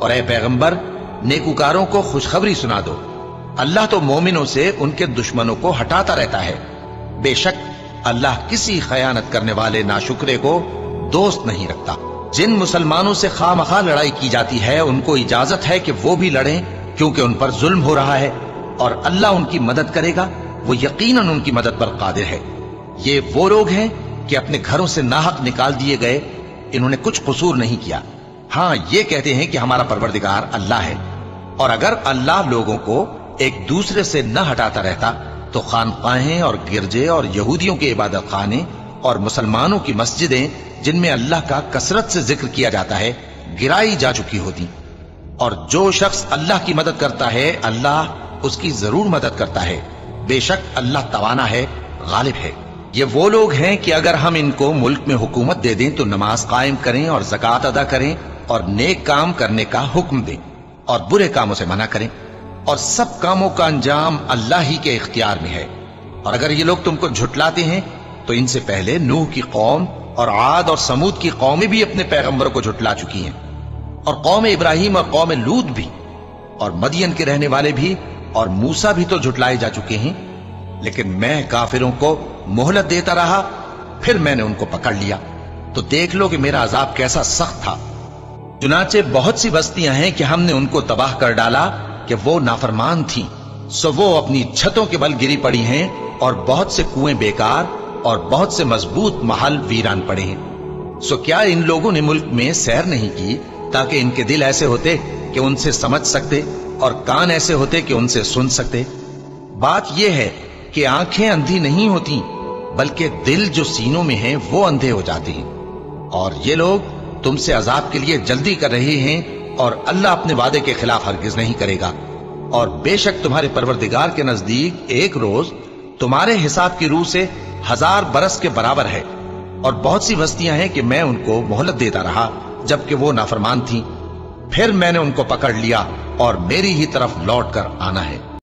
اور اے پیغمبر نیکوکاروں کو خوشخبری سنا دو، اللہ تو مومنوں سے ان کے دشمنوں کو ہٹاتا رہتا ہے، بے شک اللہ کسی خیانت کرنے والے ناشکرے کو دوست نہیں رکھتا۔ جن مسلمانوں سے خواہ مخواہ لڑائی کی جاتی ہے ان کو اجازت ہے کہ وہ بھی لڑیں، کیونکہ ان پر ظلم ہو رہا ہے، اور اللہ ان کی مدد کرے گا، وہ یقیناً ان کی مدد پر قادر ہے۔ یہ وہ لوگ ہیں کہ اپنے گھروں سے ناحق نکال دیے گئے، انہوں نے کچھ قصور نہیں کیا، ہاں یہ کہتے ہیں کہ ہمارا پروردگار اللہ ہے۔ اور اگر اللہ لوگوں کو ایک دوسرے سے نہ ہٹاتا رہتا تو خانقاہیں اور گرجے اور یہودیوں کے عبادت خانے اور مسلمانوں کی مسجدیں جن میں اللہ کا کثرت سے ذکر کیا جاتا ہے گرائی جا چکی ہوتی۔ اور جو شخص اللہ کی مدد کرتا ہے اللہ اس کی ضرور مدد کرتا ہے، بے شک اللہ توانا ہے، غالب ہے۔ یہ وہ لوگ ہیں کہ اگر ہم ان کو ملک میں حکومت دے دیں تو نماز قائم کریں اور زکوٰۃ ادا کریں اور نیک کام کرنے کا حکم دیں اور برے کاموں سے منع کریں، اور سب کاموں کا انجام اللہ ہی کے اختیار میں ہے۔ اور اگر یہ لوگ تم کو جھٹلاتے ہیں تو ان سے پہلے نوح کی قوم اور عاد اور سمود کی قومیں بھی اپنے پیغمبروں کو جھٹلا چکی ہیں، اور قوم ابراہیم اور قوم لوط بھی، اور مدین کے رہنے والے بھی، اور موسیٰ بھی تو جھٹلائے جا چکے ہیں، لیکن میں کافروں کو مہلت دیتا رہا، پھر میں نے ان کو پکڑ لیا، تو دیکھ لو کہ میرا عذاب کیسا سخت تھا۔ چنانچہ بہت سی بستیاں ہیں کہ ہم نے ان کو تباہ کر ڈالا کہ وہ نافرمان تھیں، سو وہ اپنی چھتوں کے بل گری پڑی ہیں، اور بہت سے کنویں بیکار اور بہت سے مضبوط محل ویران پڑے ہیں۔ سو کیا ان لوگوں نے ملک میں سیر نہیں کی تاکہ ان کے دل ایسے ہوتے کہ ان سے سمجھ سکتے اور کان ایسے ہوتے کہ ان سے سن سکتے؟ بات یہ ہے کہ آنکھیں اندھی نہیں ہوتی بلکہ دل جو سینوں میں ہیں وہ اندھے ہو جاتے ہیں۔ اور یہ لوگ تم سے عذاب کے لیے جلدی کر رہے ہیں، اور اللہ اپنے وعدے کے خلاف ہرگز نہیں کرے گا۔ اور بے شک تمہارے پروردگار کے نزدیک ایک روز تمہارے حساب کی روح سے 1000 برس کے برابر ہے۔ اور بہت سی بستیاں ہیں کہ میں ان کو مہلت دیتا رہا جبکہ وہ نافرمان تھیں، پھر میں نے ان کو پکڑ لیا اور میری ہی طرف لوٹ کر آنا ہے۔